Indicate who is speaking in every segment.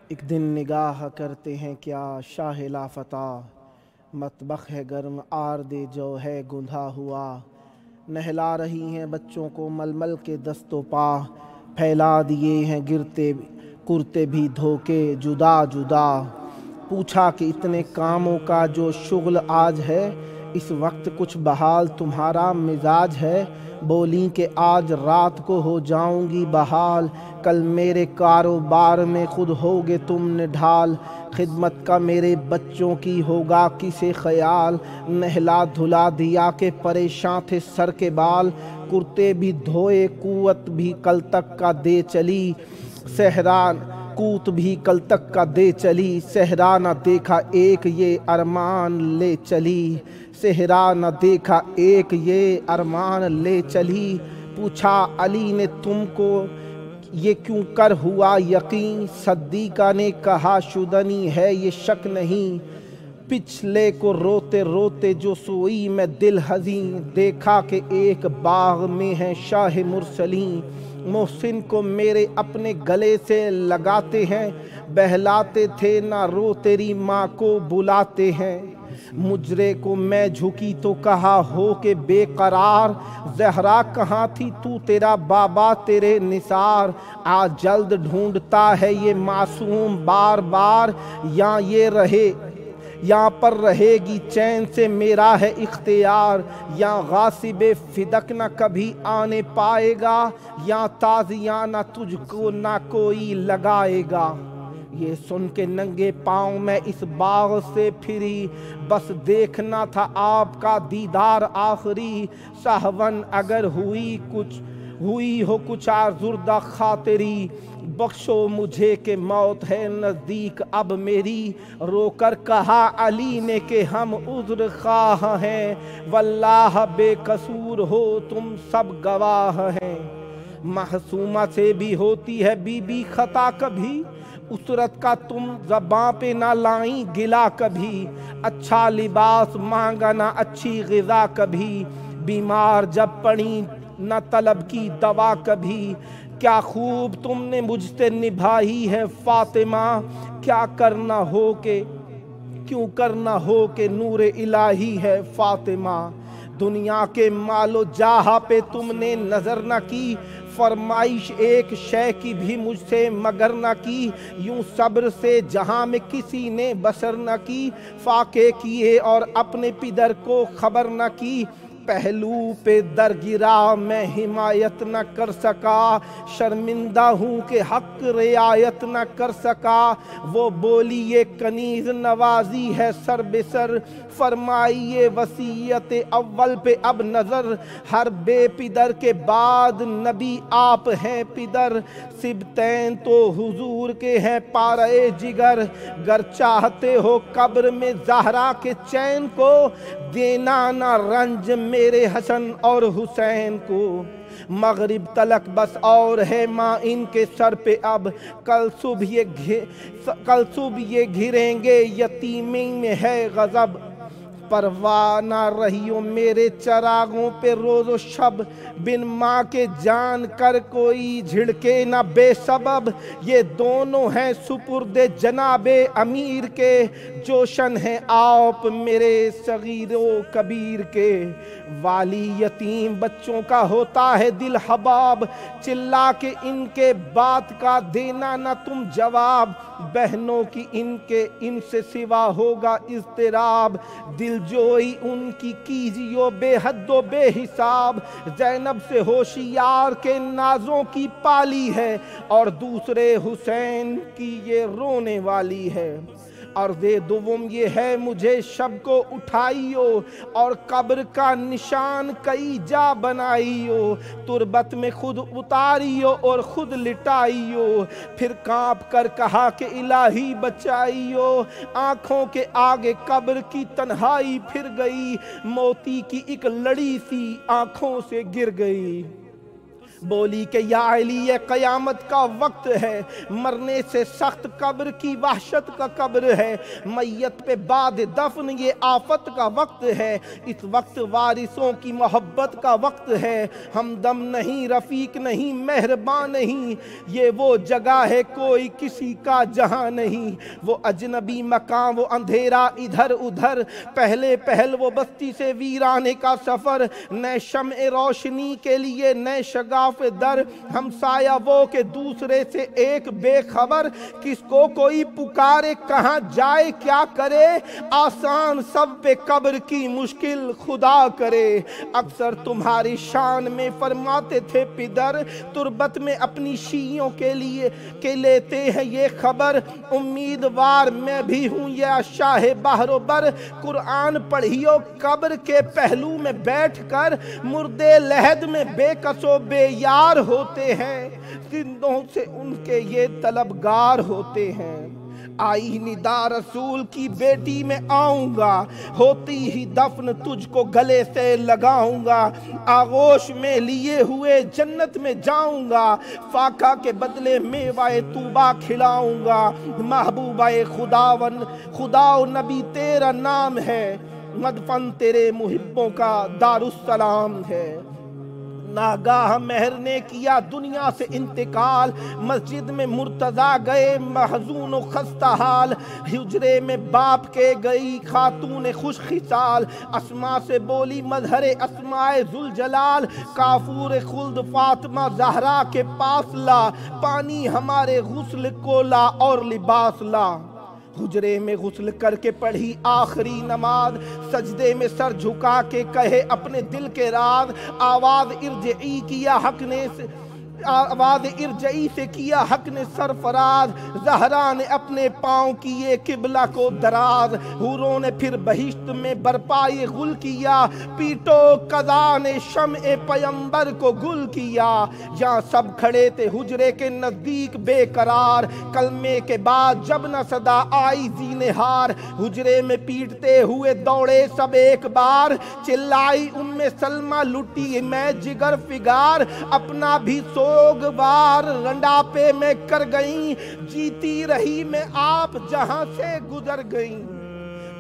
Speaker 1: ایک دن نگاہ کرتے ہیں کیا شاہ لافتہ، مطبخ ہے گرم آرد جو ہے گندھا ہوا، نہلا رہی ہیں بچوں کو ململ کے دست و پا، پھیلا دیے ہیں گرتے کرتے بھی دھوکے جدا جدا۔ پوچھا کہ اتنے کاموں کا جو شغل آج ہے، اس وقت کچھ بحال تمہارا مزاج ہے؟ بولیں کہ آج رات کو ہو جاؤں گی بحال، کل میرے کاروبار میں خود ہوگے تم نڈھال، خدمت کا میرے بچوں کی ہوگا کسے خیال، نہلا دھلا دیا کہ پریشاں تھے سر کے بال، کرتے بھی دھوئے قوت بھی کل تک کا دے چلی، کوت بھی کل تک کا دے چلی، صحرا نہ دیکھا ایک یہ ارمان لے چلی، صحرا نہ دیکھا ایک یہ ارمان لے چلی۔ پوچھا علی نے تم کو یہ کیوں کر ہوا یقین، صدیقہ نے کہا شدنی ہے یہ شک نہیں، پچھلے کو روتے روتے جو سوئی میں دل حزین، دیکھا کہ ایک باغ میں ہے شاہ مرسلین، محسن کو میرے اپنے گلے سے لگاتے ہیں، بہلاتے تھے نہ رو تیری ماں کو بلاتے ہیں، مجرے کو میں جھکی تو کہا ہو کے بے قرار، زہرا کہاں تھی تو تیرا بابا تیرے نثار، آج جلد ڈھونڈتا ہے یہ معصوم بار بار، یہاں پر رہے گی چین سے میرا ہے اختیار، یا غاصب فدق نہ کبھی آنے پائے گا، یا تازیانہ تجھ کو نہ کوئی لگائے گا۔ یہ سن کے ننگے پاؤں میں اس باغ سے پھری، بس دیکھنا تھا آپ کا دیدار آخری، سہون اگر ہوئی ہو کچھ آزردہ خاطری، بخشو مجھے کہ موت ہے نزدیک اب میری، رو کر کہا علی نے کہ ہم عذر خواہ ہیں، واللہ بے قصور ہو تم سب گواہ ہیں۔ معصومہ سے بھی ہوتی ہے بی بی خطا کبھی، اسرت کا تم زباں پہ نہ لائیں گلا کبھی، اچھا لباس مانگا نہ اچھی غذا کبھی، بیمار جب پڑی نہ طلب کی دوا کبھی، کیا خوب تم نے مجھ سے نبھائی ہے فاطمہ، کیوں کرنا ہو کہ نور الہی ہے فاطمہ، دنیا کے مال و جاہ پہ تم نے نظر نہ کی، فرمائش ایک شے کی بھی مجھ سے مگر نہ کی، یوں صبر سے جہاں میں کسی نے بسر نہ کی، فاقے کیے اور اپنے پدر کو خبر نہ کی، پہلو پہ در گرا میں حمایت نہ کر سکا، شرمندہ ہوں کہ حق رعایت نہ کر سکا، وہ بولی یہ کنیز نوازی ہے سر بے سر، فرمائی یہ وصیت اول پہ اب نظر، ہر بے پدر کے بعد نبی آپ ہیں پدر، سبتین تو حضور کے ہیں پارے جگر، گر چاہتے ہو قبر میں زہرا کے چین کو، دینا نہ رنج میرے حسن اور حسین کو، مغرب تلک بس اور ہے ماں ان کے سر پہ اب، کل صبح یہ گھریں گے یتیمی میں ہے غضب، پرواہ نہ رہیو میرے چراغوں پہ روز و شب، بن ماں کے جان کر کوئی جھڑکے نہ بے سبب، یہ دونوں ہیں سپرد جناب امیر کے، جوشن ہیں آپ میرے صغیر و کبیر کے، والی یتیم بچوں کا ہوتا ہے دل حباب، چلا کے ان کے بات کا دینا نہ تم جواب، بہنوں کی ان سے سوا ہوگا اضطراب، دل جوئی ان کی کیجیو بے حد و بے حساب، زینب سے ہوشیار کے نازوں کی پالی ہے، اور دوسرے حسین کی یہ رونے والی ہے، عرض دوم یہ ہے مجھے شب کو اٹھائیو، اور قبر کا نشان کئی جا بنائیو، تربت میں خود اتاریو اور خود لٹائیو، پھر کانپ کر کہا کہ الہی بچائیو، آنکھوں کے آگے قبر کی تنہائی پھر گئی، موتی کی ایک لڑی سی آنکھوں سے گر گئی، بولی کہ یا علی یہ قیامت کا وقت ہے، مرنے سے سخت قبر کی وحشت کا قبر ہے، میت پہ بعد دفن یہ آفت کا وقت ہے، اس وقت وارثوں کی محبت کا وقت ہے، ہمدم نہیں رفیق نہیں مہربان نہیں، یہ وہ جگہ ہے کوئی کسی کا جہاں نہیں، وہ اجنبی مقام وہ اندھیرا ادھر ادھر، پہلے پہل وہ بستی سے ویرانے کا سفر، نئے شمع روشنی کے لیے نئے شگاف در، ہمسایہ وہ کہ دوسرے سے ایک بے خبر، کس کو کوئی پکارے کہاں جائے کیا کرے، آسان سب پہ قبر کی مشکل خدا کرے، اکثر تمہاری شان میں فرماتے تھے پدر، تربت میں اپنی شیعوں کے لیے کہ لیتے ہیں یہ خبر، امیدوار میں بھی ہوں یا شاہ بحر و بر، قرآن پڑھیو قبر کے پہلو میں بیٹھ کر، مردے لحد میں بے کس و بے یار ہوتے ہیں، زندوں سے ان کے یہ طلبگار ہوتے ہیں، آئی ندا رسول کی بیٹی میں آؤں گا، ہوتی ہی دفن تجھ کو گلے سے لگاؤں گا، آغوش میں لیے ہوئے جنت میں جاؤں گا، فاقہ کے بدلے میوہ طوبہ کھلاؤں گا، محبوبہ خدا و نبی تیرا نام ہے، مدفن تیرے محبوں کا دارالسلام ہے، ناگاہ مہر نے کیا دنیا سے انتقال، مسجد میں مرتضیٰ گئے محزون و خستہ حال، حجرے میں باپ کے گئی خاتون خوش خصال، اسماء سے بولی مظہر اسماء ذوالجلال، کافور خلد فاطمہ زہرا کے پاس لا، پانی ہمارے غسل کو لا اور لباس لا، حجرے میں غسل کر کے پڑھی آخری نماز، سجدے میں سر جھکا کے کہے اپنے دل کے راز، آواز ارجعی کیا حق نے آواز ارجعی سے کیا حق نے سرفراز، زہرا نے اپنے پاؤں کیے قبلہ کو دراز، حوروں نے پھر بہشت میں برپائے غل کیا، پیٹو قضا نے شمع پیمبر کو گل کیا، یہاں سب کھڑے تھے حجرے کے نزدیک بے قرار، کلمے کے بعد جب نہ صدا آئی زینہار، حجرے میں پیٹتے ہوئے دوڑے سب ایک بار، چلائی سلمہ لٹی میں جگر فگار، اپنا بھی سوگوار رنڈاپے میں کر گئیں، جیتی رہی میں آپ جہاں سے گزر گئیں،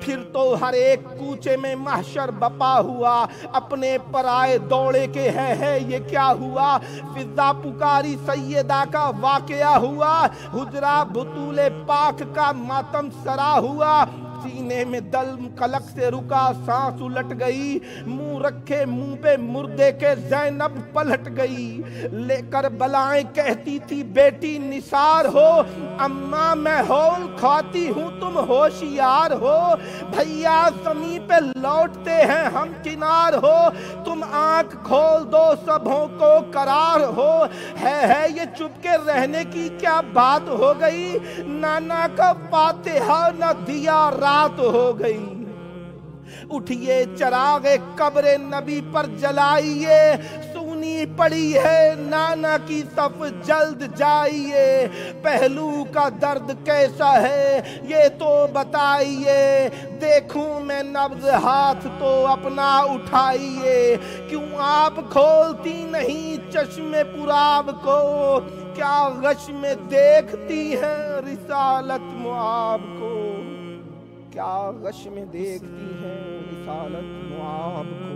Speaker 1: پھر تو ہر ایک کوچے میں محشر بپا ہوا، اپنے پرائے دوڑے کے ہے یہ کیا ہوا، فضا پکاری سیدہ کا واقعہ ہوا، حجرہ بطول پاک کا ماتم سرا ہوا، سینے میں دل قلق سے رکا سانس الٹ گئی، منہ رکھے منہ پہ مردے کے زینب پلٹ گئی، لے کر بلائیں کہتی تھی بیٹی نثار ہو، اماں میں ہول کھاتی ہوں تم ہوشیار ہو، بھیا زمین پہ لوٹتے ہیں ہم کنار ہو، تم آنکھ کھول دو سبھوں کو قرار ہو، ہے یہ چپ کے رہنے کی کیا بات ہو گئی، نانا کا فاتحہ نہ دیا رات ہو گئی، اٹھئے چراغ قبر نبی پر جلائیے، سونی پڑی ہے نانا کی صف جلد جائیے، پہلو کا درد کیسا ہے یہ تو بتائیے، دیکھوں میں نبض ہاتھ تو اپنا اٹھائیے، کیوں آپ کھولتی نہیں چشم پرآب کو، کیا غش میں دیکھتی ہیں رسالت معاب کو، کیا غش میں دیکھتی ہیں رسالت معاب کو،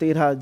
Speaker 1: 13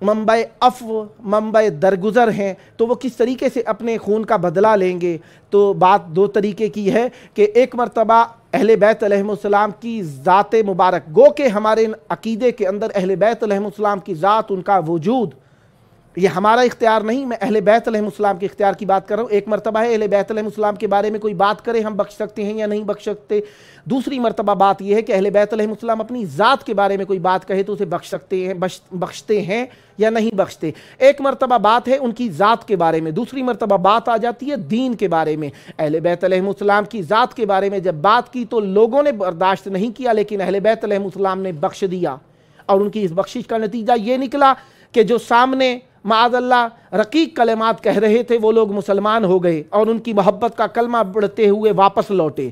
Speaker 1: منبع عفو منبع درگزر ہیں، تو وہ کس طریقے سے اپنے خون کا بدلہ لیں گے؟ تو بات دو طریقے کی ہے کہ ایک مرتبہ اہل بیت علیہم السلام کی ذات مبارک، گو کہ ہمارے عقیدے کے اندر اہل بیت علیہم السلام کی ذات، ان کا وجود، یہ ہمارا اختیار نہیں، میں اہل بیت علیہم السلام کے اختیار کی بات کر رہا ہوں۔ ایک مرتبہ ہے اہل بیت علیہم السلام کے بارے میں کوئی بات کرے ہم بخش سکتے ہیں یا نہیں بخش سکتے، دوسری مرتبہ بات یہ ہے کہ اہل بیت علیہم السلام اپنی ذات کے بارے میں کوئی بات کہے تو اسے بخشتے ہیں یا نہیں بخشتے۔ ایک مرتبہ بات ہے ان کی ذات کے بارے میں، دوسری مرتبہ بات آ جاتی ہے دین کے بارے میں۔ اہل بیت علیہم السلام کی ذات کے بارے میں جب بات کی تو لوگوں نے برداشت نہیں کیا، لیکن اہل بیت علیہم السلام نے بخش دیا، اور ان کی اس بخشش کا نتیجہ یہ نکلا کہ جو سامنے معاذ اللہ رقیق کلمات کہہ رہے تھے وہ لوگ مسلمان ہو گئے اور ان کی محبت کا کلمہ بڑھتے ہوئے واپس لوٹے۔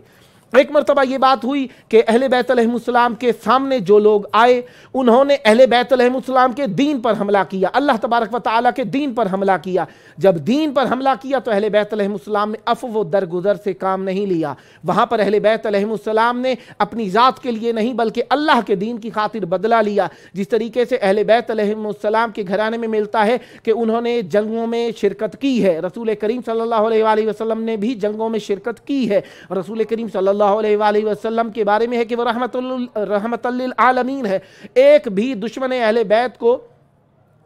Speaker 1: ایک مرتبہ یہ بات ہوئی کہ اہل بیت علیہم السلام کے سامنے جو لوگ آئے انہوں نے اہل بیت علیہم السلام کے دین پر حملہ کیا، اللہ تبارک و تعالیٰ کے دین پر حملہ کیا۔ جب دین پر حملہ کیا تو اہل بیت علیہم السلام نے عفو و درگزر سے کام نہیں لیا، وہاں پر اہل بیت علیہم السلام نے اپنی ذات کے لیے نہیں بلکہ اللہ کے دین کی خاطر بدلہ لیا۔ جس طریقے سے اہل بیت علیہم السلام کے گھرانے میں ملتا ہے کہ انہوں نے جنگوں میں شرکت کی ہے، رسول کریم صلی اللہ علیہ وآلہ وسلم نے بھی جنگوں میں شرکت کی ہے، رسول کریم صلی اللہ علیہ وآلہ وسلم کے بارے میں ہے کہ وہ رحمت للعالمین ہے۔ ایک بھی دشمن اہل بیت کو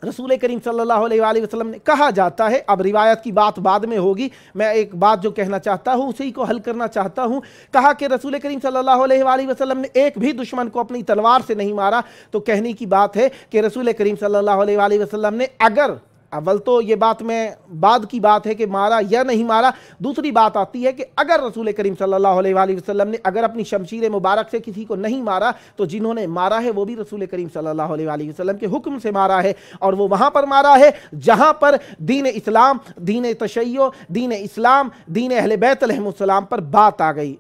Speaker 1: رسول کریم صلی اللہ علیہ وآلہ وسلم نے کہا جاتا ہے، اب روایت کی بات بعد میں ہوگی، میں ایک بات جو کہنا چاہتا ہوں اسی کو حل کرنا چاہتا ہوں۔ کہا کہ رسول کریم صلی اللہ علیہ وآلہ وسلم نے ایک بھی دشمن کو اپنی تلوار سے نہیں مارا، تو کہنے کی بات ہے کہ رسول کریم صلی اللہ علیہ وآلہ وسلم نے اگر، اول تو یہ بات میں بعد کی بات ہے کہ مارا یا نہیں مارا، دوسری بات آتی ہے کہ اگر رسول کریم صلی اللہ علیہ وآلہ وسلم نے اگر اپنی شمشیر مبارک سے کسی کو نہیں مارا تو جنہوں نے مارا ہے وہ بھی رسول کریم صلی اللہ علیہ وآلہ وسلم کے حکم سے مارا ہے، اور وہ وہاں پر مارا ہے جہاں پر دین اسلام، دین تشیع، دین اسلام، دین اہل بیت علیہم السلام پر بات آ گئی۔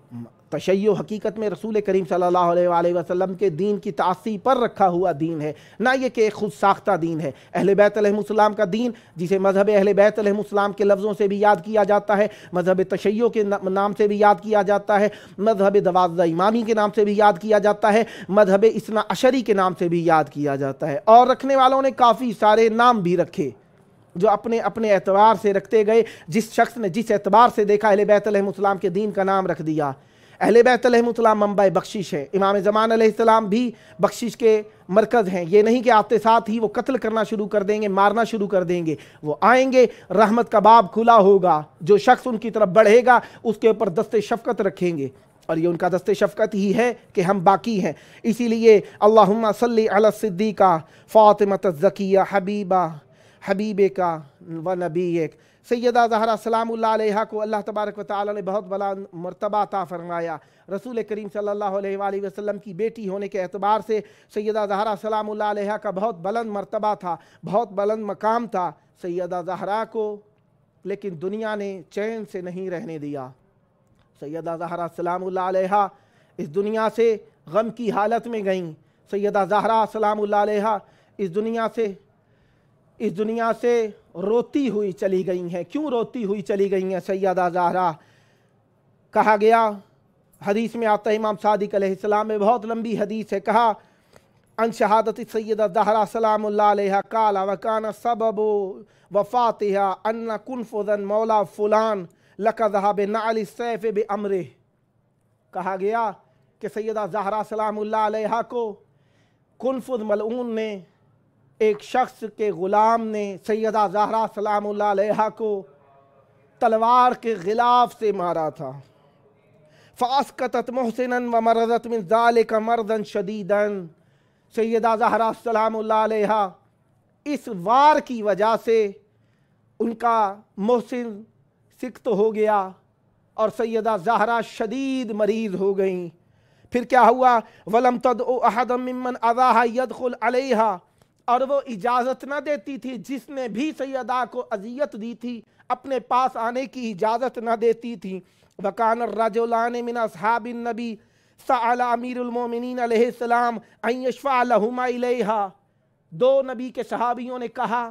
Speaker 1: تشیع حقیقت میں رسول کریم صلی اللہ علیہ وآلہ وسلم کے دین کی تعصیب پر رکھا ہوا دین ہے، نہ یہ کہ ایک خود ساختہ دین ہے۔ اہل بیت علیہم السلام کا دین، جسے مذہب اہل بیت علیہم السلام کے لفظوں سے بھی یاد کیا جاتا ہے، مذہب تشیع کے نام سے بھی یاد کیا جاتا ہے، مذہب دوازدہ امامی کے نام سے بھی یاد کیا جاتا ہے، مذہب اثنا عشری کے نام سے بھی یاد کیا جاتا ہے، اور رکھنے والوں نے کافی سارے نام بھی رکھے جو اپنے اپنے اعتبار سے رکھتے گئے۔ جس شخص نے جس اعتبار سے دیکھا اہل بیت علیہم السلام کے دین کا نام رکھ دیا۔ اہل بیت علیہم السلام منبع بخشش ہے، امام زمان علیہ السلام بھی بخشش کے مرکز ہیں۔ یہ نہیں کہ آتے ساتھ ہی وہ قتل کرنا شروع کر دیں گے، مارنا شروع کر دیں گے، وہ آئیں گے، رحمت کا باب کھلا ہوگا، جو شخص ان کی طرف بڑھے گا اس کے اوپر دست شفقت رکھیں گے، اور یہ ان کا دست شفقت ہی ہے کہ ہم باقی ہیں۔ اسی لیے اللہم صلی علی الصدیقہ فاطمۃ الزکیہ حبیبک و نبیک، سیدہ زہرا سلام اللہ علیہا کو اللہ تبارک و تعالی نے بہت بڑا مرتبہ عطا فرمایا۔ رسول کریم صلی اللہ علیہ وآلہ وسلم کی بیٹی ہونے کے اعتبار سے سیدہ زہرا سلام اللہ علیہا کا بہت بلند مرتبہ تھا، بہت بلند مقام تھا سیدہ زہرا کو، لیکن دنیا نے چین سے نہیں رہنے دیا۔ سیدہ زہرا سلام اللہ علیہا اس دنیا سے غم کی حالت میں گئیں۔ سیدہ زہرا سلام اللہ علیہا اس دنیا سے روتی ہوئی چلی گئی ہیں۔ کیوں روتی ہوئی چلی گئی ہیں سیدہ زہرا؟ کہا گیا، حدیث میں آتا ہے، امام صادق علیہ السلام میں بہت لمبی حدیث ہے، کہا ان شہادت سیدہ زہرا سلام اللہ علیہ قال وکان سبب وفاتها ان کنفذا مولا فلان لکذہب نعل السیف بامرہ۔ کہا گیا کہ سیدہ زہرا سلام اللہ علیہ کو کنفذ ملعون نے، ایک شخص کے غلام نے سیدہ زہرا سلام اللہ علیہ کو تلوار کے غلاف سے مارا تھا۔ فاسقطت محسنا ومرضت من ذلك مرضا شدیدا۔ سیدہ زہرا سلام اللہ علیہ اس وار کی وجہ سے ان کا محسن سکت ہو گیا اور سیدہ زہرا شدید مریض ہو گئیں۔ پھر کیا ہوا؟ وَلَمْ تَدْعُ أَحَدًا مِّمَّنْ أَذَاهَا يَدْخُلْ عَلَيْهَا، اور وہ اجازت نہ دیتی تھی، جس نے بھی سیدہ کو اذیت دی تھی اپنے پاس آنے کی اجازت نہ دیتی تھی۔ وَكَانَ الرَّجُلَانِ مِنْ أَصْحَابِ النَّبِي سَأَلَ أَمِيرُ الْمُؤْمِنِينَ علیہ السلام أَن يَشْفَعَ لَهُمَا إِلَيْهَا، دو نبی کے صحابیوں نے کہا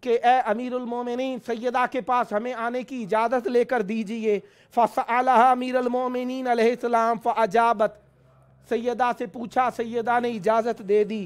Speaker 1: کہ اے امیر المومنین سیدہ کے پاس ہمیں آنے کی اجازت لے کر دیجئے۔ فَسَأَلَهَا أَمِيرُ الْمُؤْمِنِينَ علیہ السلام فَأَجَابَتْ، سیدہ سے پوچھا، سیدہ نے اجازت دے دی۔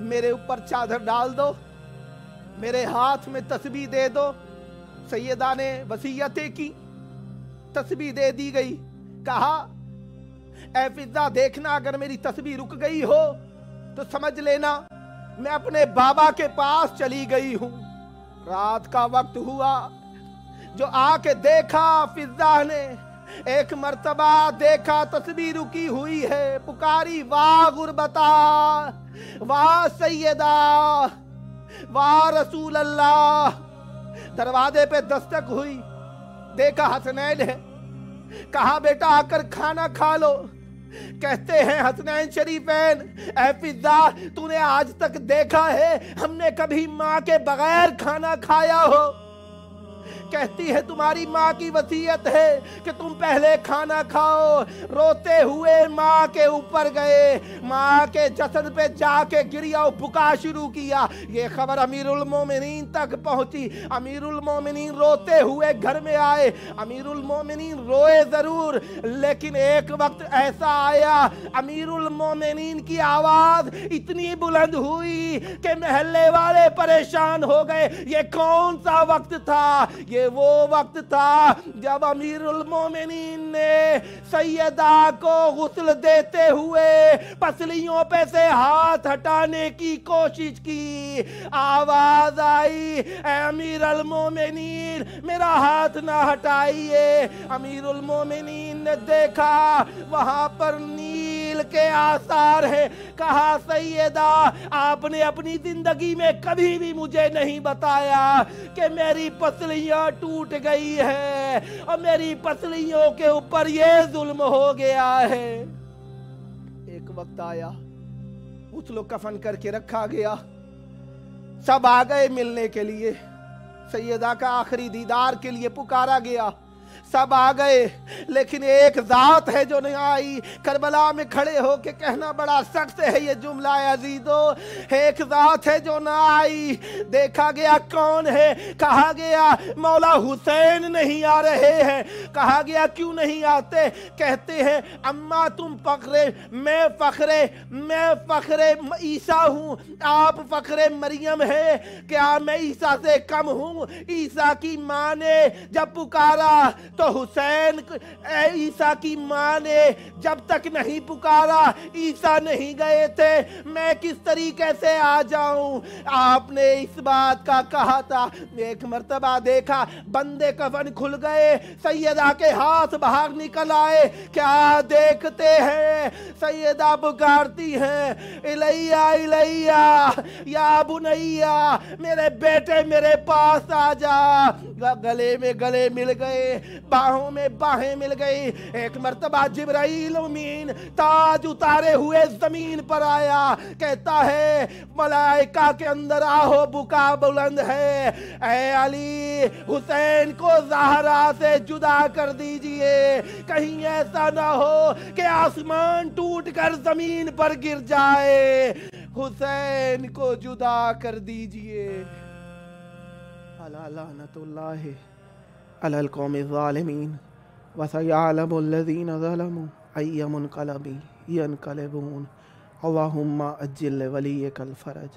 Speaker 1: میرے اوپر چادر ڈال دو، میرے ہاتھ میں تسبیح دے دو۔ سیدہ نے وصیتیں کی، تسبیح دے دی گئی۔ کہا اے فضہ دیکھنا، اگر میری تسبیح رک گئی ہو تو سمجھ لینا میں اپنے بابا کے پاس چلی گئی ہوں۔ رات کا وقت ہوا، جو آ کے دیکھا فضہ نے، ایک مرتبہ دیکھا تسبیح رکی ہوئی ہے، پکاری واہ غربتا، واہ سیدہ، واہ رسول اللہ۔ دروازے پہ دستک ہوئی، دیکھا حسنین ہے، کہا بیٹا آ کر کھانا کھا لو۔ کہتے ہیں حسنین شریفین، اے فضہ تو نے آج تک دیکھا ہے ہم نے کبھی ماں کے بغیر کھانا کھایا ہو؟ کہتی ہے تمہاری ماں کی وصیت ہے کہ تم پہلے کھانا کھاؤ۔ روتے ہوئے ماں کے اوپر گئے، ماں کے جسد پہ جا کے گریا اور بکا شروع کیا۔ یہ خبر امیر المومنین تک پہنچی۔ امیر المومنین روتے ہوئے گھر میں آئے۔ امیر المومنین روئے ضرور، لیکن ایک وقت ایسا آیا امیر المومنین کی آواز اتنی بلند ہوئی کہ محلے والے پریشان ہو گئے۔ یہ کون سا وقت تھا؟ یہ وہ وقت تھا جب امیر المومنین نے سیدہ کو غسل دیتے ہوئے پسلیوں پہ سے ہاتھ ہٹانے کی کوشش کی۔ آواز آئی اے امیر المومنین میرا ہاتھ نہ ہٹائیے۔ امیر المومنین نے دیکھا وہاں پر نیل کے آثار ہیں۔ کہا سیدہ آپ نے اپنی زندگی میں کبھی بھی مجھے نہیں بتایا کہ میری پسلیاں ٹوٹ گئی ہے اور میری پسلیوں کے اوپر یہ ظلم ہو گیا ہے۔ ایک وقت آیا، غسل و کفن کر کے رکھا گیا، سب آ گئے ملنے کے لیے، سیدہ کا آخری دیدار کے لیے پکارا گیا، سب آ گئے، لیکن ایک ذات ہے جو نہیں آئی۔ کربلا میں کھڑے ہو کے کہنا بڑا سخت ہے یہ جملہ عزیزو، ایک ذات ہے جو نہ آئی۔ دیکھا گیا کون ہے؟ کہا گیا مولا حسین نہیں آ رہے ہیں۔ کہا گیا کیوں نہیں آتے؟ کہتے ہیں اماں تم فخرے، میں فخرے عیسیٰ ہوں، آپ فخرے مریم ہے، کیا میں عیسیٰ سے کم ہوں؟ عیسیٰ کی ماں نے جب پکارا تو حسین، عیسیٰ کی ماں نے جب تک نہیں پکارا عیسیٰ نہیں گئے تھے، میں کس طریقے سے آ جاؤں؟ آپ نے اس بات کا کہا تھا۔ ایک مرتبہ دیکھا بندے کفن کھل گئے، سیدہ کے ہاتھ باہر نکل آئے، کیا دیکھتے ہیں؟ سیدہ پکارتی ہیں الیہ الیہ یا بنیہ، میرے بیٹے میرے پاس آ جا۔ گلے میں گلے مل گئے، باہوں میں باہیں مل گئی۔ ایک مرتبہ جبرائیل امین تاج اتارے ہوئے زمین پر آیا، کہتا ہے ملائکہ کے اندر آہو بکا بلند ہے، اے علی حسین کو زہرا سے جدا کر دیجئے، کہیں ایسا نہ ہو کہ آسمان ٹوٹ کر زمین پر گر جائے، حسین کو جدا کر دیجئے۔ الا لعنت اللہ علی القوم الظالمین وسیعلم الذین ظلموا ای منقلب ینقلبون اللہم اجل ولیک الفرج۔